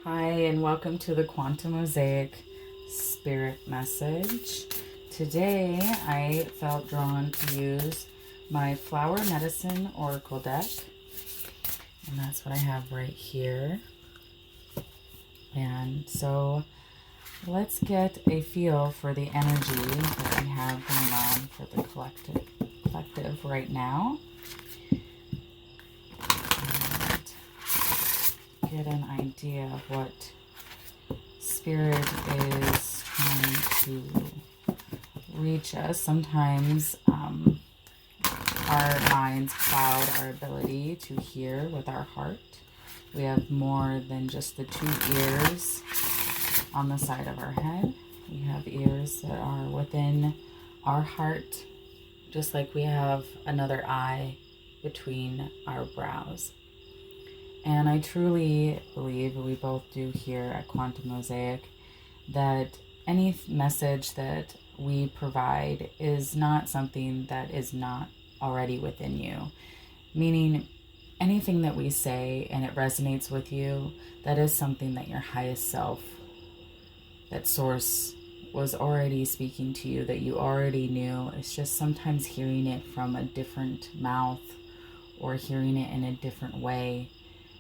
Hi, and welcome to the Quantum Mosaic Spirit Message. Today, I felt drawn to use my Flower Medicine Oracle deck, and that's what I have right here. And so, let's get a feel for the energy that we have going on for the collective right now. Get an idea of what Spirit is trying to reach us. Sometimes our minds cloud our ability to hear with our heart. We have more than just the two ears on the side of our head. We have ears that are within our heart, just like we have another eye between our brows. And I truly believe, we both do here at Quantum Mosaic, that any message that we provide is not something that is not already within you. Meaning, anything that we say and it resonates with you, that is something that your highest self, that source, was already speaking to you, that you already knew. It's just sometimes hearing it from a different mouth or hearing it in a different way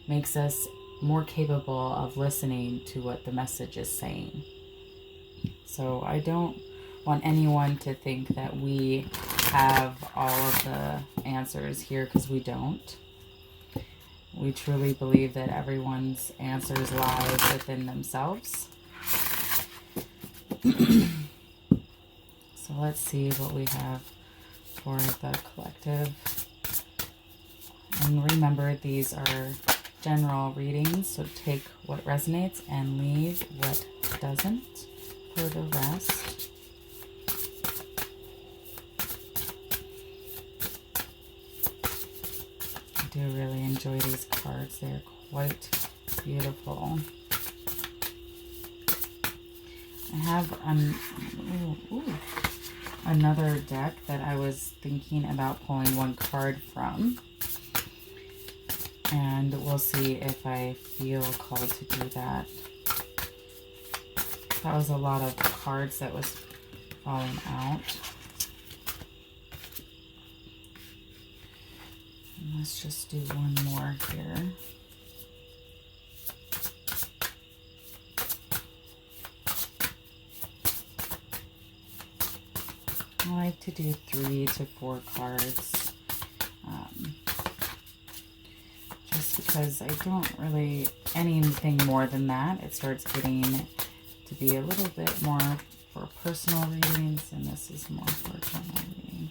makes us more capable of listening to what the message is saying. So I don't want anyone to think that we have all of the answers here, because we don't. We truly believe that everyone's answers lie within themselves. So let's see what we have for the collective. And remember, these are general readings, so take what resonates and leave what doesn't for the rest. I do really enjoy these cards. They're quite beautiful. I have another deck that I was thinking about pulling one card from. And we'll see if I feel called to do that. That was a lot of cards that was falling out. And let's just do one more here. I like to do 3 to 4 cards. Because I don't really, anything more than that, it starts getting to be a little bit more for personal readings, and this is more for general reading.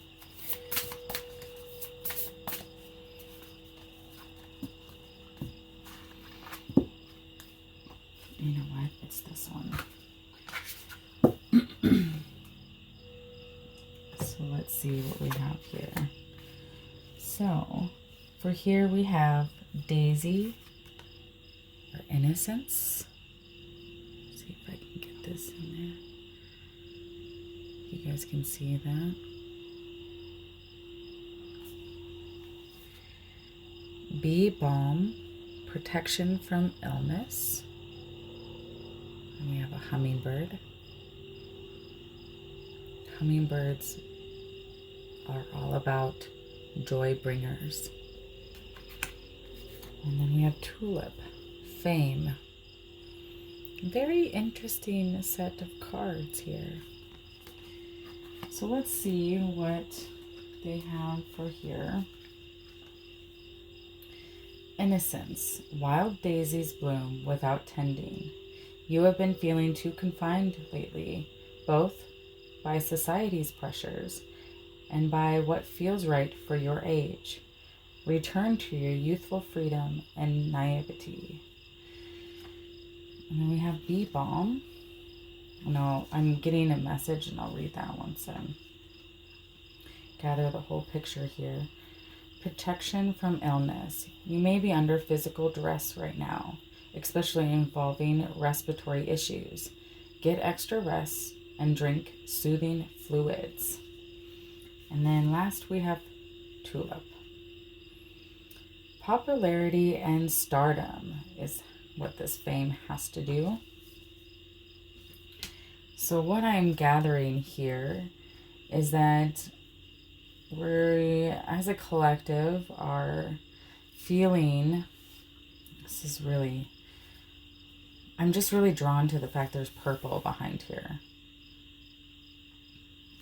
You know what? It's this one. So let's see what we have here. So for here we have Daisy, or Innocence. Let's see if I can get this in there. You guys can see that. Bee Balm, Protection from Illness. And we have a hummingbird. Hummingbirds are all about joy bringers. And then we have Tulip, Fame. Very interesting set of cards here. So let's see what they have for here. Innocence, wild daisies bloom without tending. You have been feeling too confined lately, both by society's pressures and by what feels right for your age. Return to your youthful freedom and naivety. And then we have Bee Balm. No, I'm getting a message, and I'll read that once I gather the whole picture here. Protection from illness. You may be under physical duress right now, especially involving respiratory issues. Get extra rest and drink soothing fluids. And then last we have Tulip. Popularity and stardom is what this fame has to do. So what I'm gathering here is that we, as a collective, are feeling, this is really, I'm just really drawn to the fact there's purple behind here.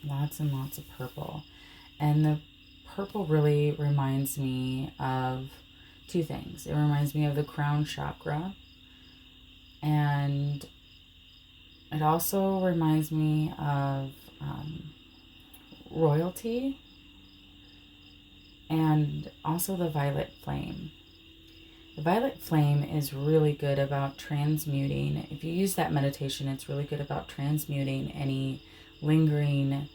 Lots and lots of purple. And the purple really reminds me of two things. It reminds me of the crown chakra, and it also reminds me of royalty, and also the violet flame. The violet flame is really good about transmuting. If you use that meditation, it's really good about transmuting any lingering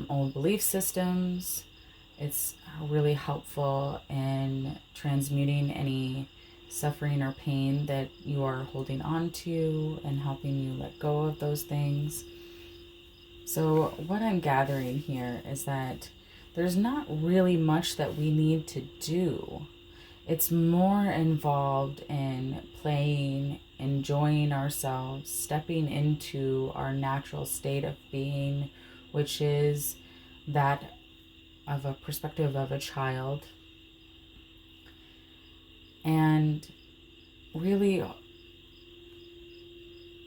old belief systems. It's really helpful in transmuting any suffering or pain that you are holding on to and helping you let go of those things. So what I'm gathering here is that there's not really much that we need to do. It's more involved in playing, enjoying ourselves, stepping into our natural state of being, which is that of a perspective of a child, and really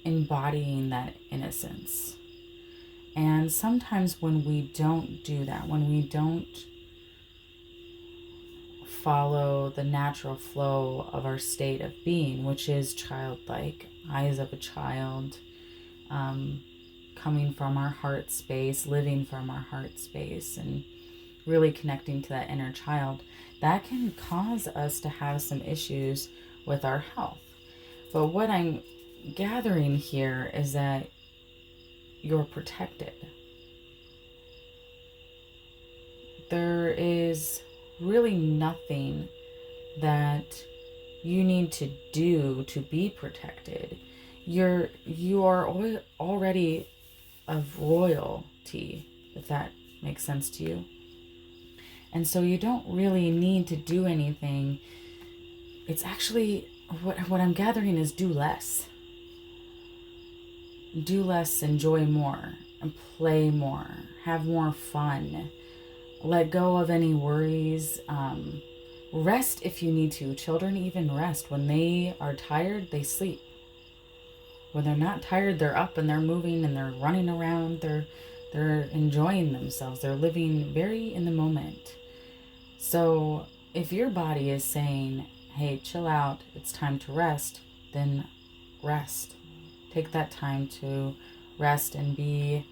embodying that innocence. And sometimes when we don't do that, when we don't follow the natural flow of our state of being, which is childlike, eyes of a child, coming from our heart space, living from our heart space, and really connecting to that inner child, that can cause us to have some issues with our health. But what I'm gathering here is that you're protected. There is really nothing that you need to do to be protected. You are already of royalty, if that makes sense to you. And so you don't really need to do anything. It's actually, what I'm gathering is do less. Do less, enjoy more, and play more, have more fun. Let go of any worries. Rest if you need to. Children even rest. When they are tired, they sleep. When they're not tired, they're up and they're moving and they're running around. They're enjoying themselves. They're living very in the moment. So if your body is saying, hey, chill out, it's time to rest, then rest. Take that time to rest and be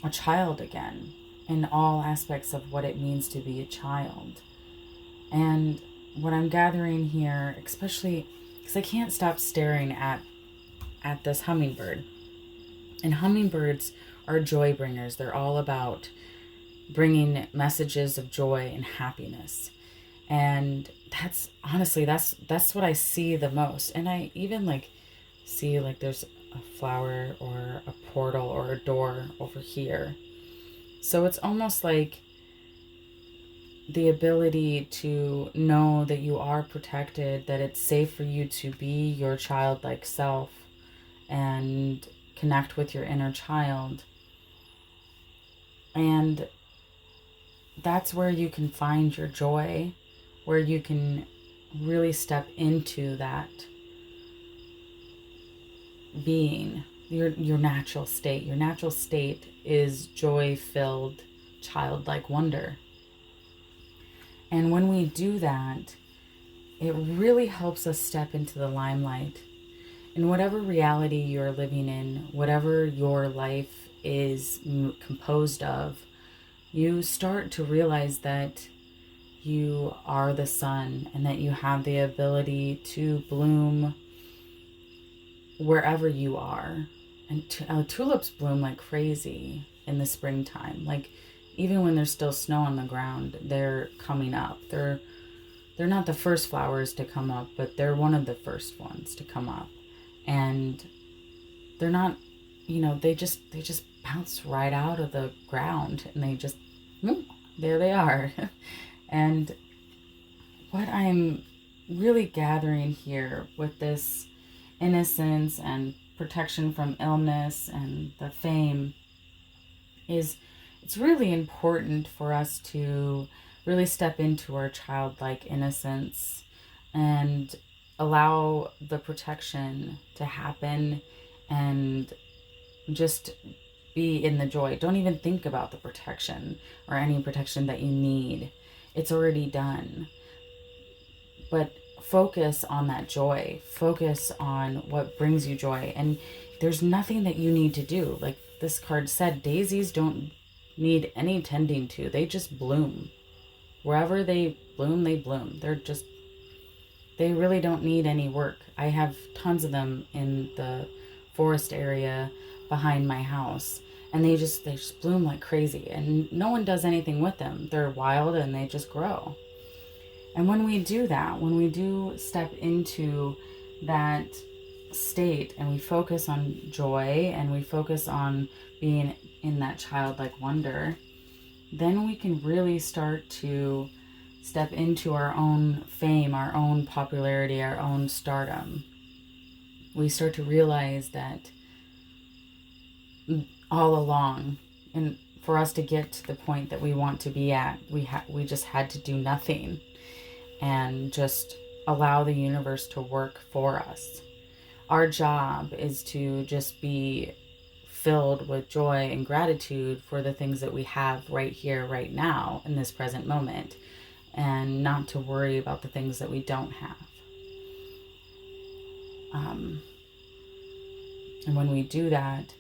a child again in all aspects of what it means to be a child. And what I'm gathering here, especially because I can't stop staring at this hummingbird. And hummingbirds are joy bringers. They're all about bringing messages of joy and happiness. And that's honestly, that's what I see the most. And I even see there's a flower or a portal or a door over here. So it's almost like the ability to know that you are protected, that it's safe for you to be your childlike self and connect with your inner child. And that's where you can find your joy, where you can really step into that being, your natural state. Your natural state is joy-filled, childlike wonder. And when we do that, it really helps us step into the limelight. In whatever reality you're living in, whatever your life is composed of, you start to realize that you are the sun and that you have the ability to bloom wherever you are. And tulips bloom like crazy in the springtime. Even when there's still snow on the ground, they're coming up. They're not the first flowers to come up, but they're one of the first ones to come up. And they're not, they just bounce right out of the ground and they just, there they are. And what I'm really gathering here with this innocence and protection from illness and the fame is it's really important for us to really step into our childlike innocence and allow the protection to happen and just be in the joy. Don't even think about the protection or any protection that you need. It's already done. But focus on that joy. Focus on what brings you joy. And there's nothing that you need to do. Like this card said, daisies don't need any tending to. They just bloom. Wherever they bloom, they bloom. They really don't need any work. I have tons of them in the forest area behind my house. And they just bloom like crazy. And no one does anything with them. They're wild and they just grow. And when we do that, when we do step into that state and we focus on joy and we focus on being in that childlike wonder, then we can really start to step into our own fame, our own popularity, our own stardom. We start to realize that all along, and for us to get to the point that we want to be at, we just had to do nothing and just allow the universe to work for us. Our job is to just be filled with joy and gratitude for the things that we have right here, right now, in this present moment, and not to worry about the things that we don't have. And when we do that,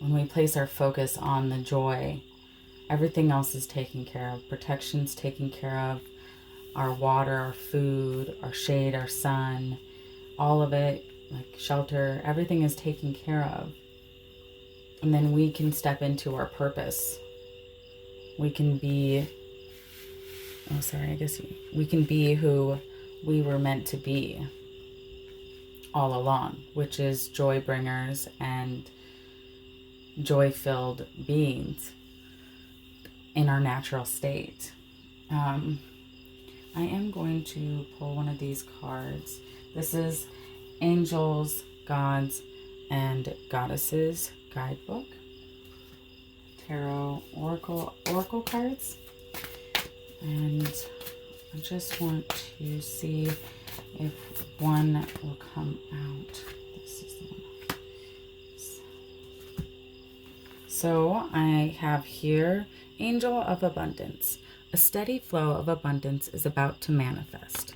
when we place our focus on the joy, everything else is taken care of. Protection's taken care of. Our water, our food, our shade, our sun, all of it, like shelter, everything is taken care of. And then we can step into our purpose. We can be, we can be who we were meant to be all along, which is joy bringers and joy-filled beings in our natural state. I am going to pull one of these cards. This is Angels, Gods, and Goddesses Guidebook. Tarot Oracle cards. And I just want to see if one will come out. This is the one. So I have here Angel of Abundance. A steady flow of abundance is about to manifest.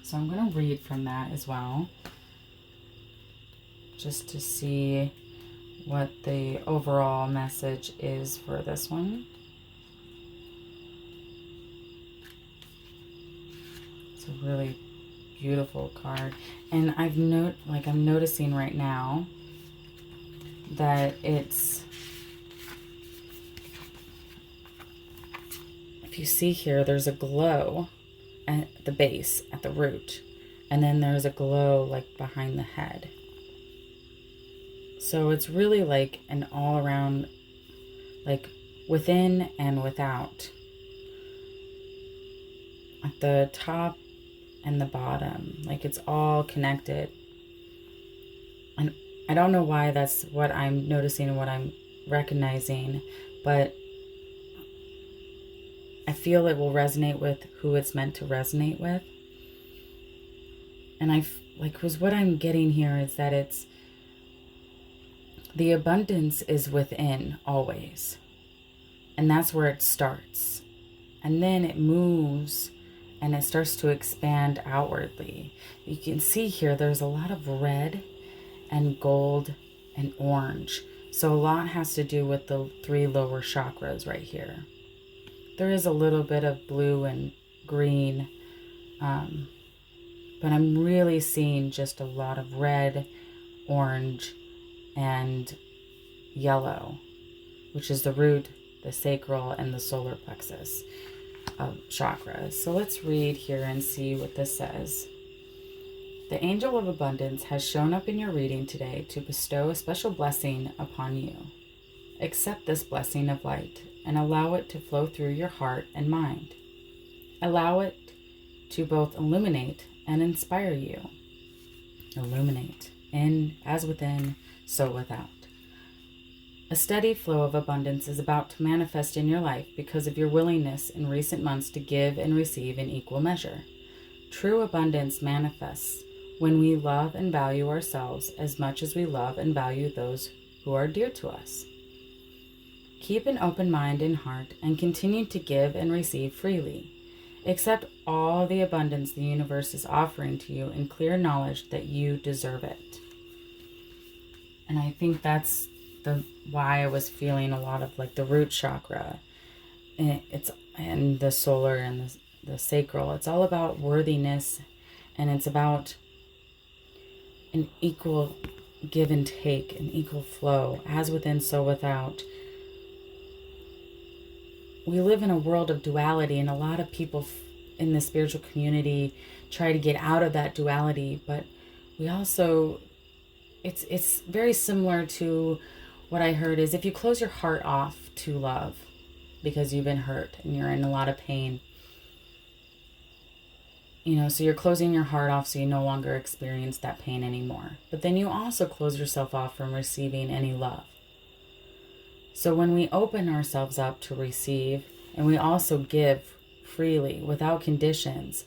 So I'm going to read from that as well, just to see what the overall message is for this one. It's a really beautiful card, and I'm noticing right now that it's, if you see here, there's a glow at the base, at the root, and then there's a glow like behind the head. So it's really like an all around, like within and without, at the top and the bottom, like it's all connected. And I don't know why that's what I'm noticing and what I'm recognizing, but I feel it will resonate with who it's meant to resonate with. And because what I'm getting here is that it's, the abundance is within always. And that's where it starts. And then it moves and it starts to expand outwardly. You can see here, there's a lot of red and gold and orange. So a lot has to do with the 3 lower chakras right here. There is a little bit of blue and green, but I'm really seeing just a lot of red, orange, and yellow, which is the root, the sacral, and the solar plexus of chakras. So let's read here and see what this says. The angel of abundance has shown up in your reading today to bestow a special blessing upon you. Accept this blessing of light and allow it to flow through your heart and mind. Allow it to both illuminate and inspire you. Illuminate, in as within, so without. A steady flow of abundance is about to manifest in your life because of your willingness in recent months to give and receive in equal measure. True abundance manifests when we love and value ourselves as much as we love and value those who are dear to us. Keep an open mind and heart and continue to give and receive freely. Accept all the abundance the universe is offering to you in clear knowledge that you deserve it. And I think that's why I was feeling a lot of like the root chakra, and the solar and the sacral. It's all about worthiness, and it's about an equal give and take, an equal flow, as within, so without. We live in a world of duality, and a lot of people in the spiritual community try to get out of that duality, but we also, it's very similar to what I heard is if you close your heart off to love because you've been hurt and you're in a lot of pain, so you're closing your heart off so you no longer experience that pain anymore. But then you also close yourself off from receiving any love. So when we open ourselves up to receive, and we also give freely without conditions,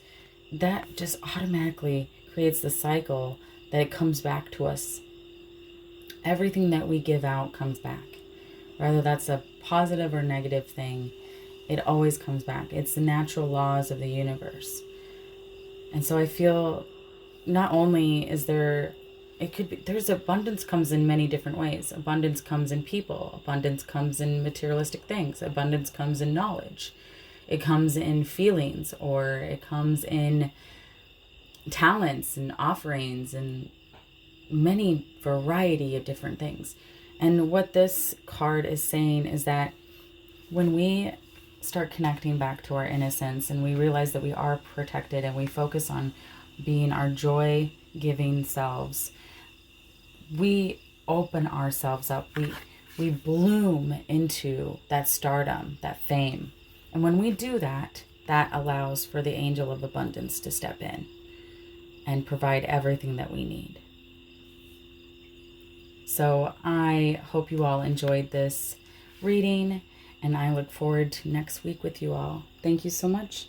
that just automatically creates the cycle that it comes back to us. Everything that we give out comes back. Whether that's a positive or negative thing, it always comes back. It's the natural laws of the universe. And so I feel not only is there's abundance comes in many different ways. Abundance comes in people. Abundance comes in materialistic things. Abundance comes in knowledge. It comes in feelings, or it comes in talents and offerings and many variety of different things. And what this card is saying is that when we start connecting back to our innocence and we realize that we are protected and we focus on being our joy-giving selves, we open ourselves up. We bloom into that stardom, that fame. And when we do that, that allows for the angel of abundance to step in and provide everything that we need. So I hope you all enjoyed this reading, and I look forward to next week with you all. Thank you so much.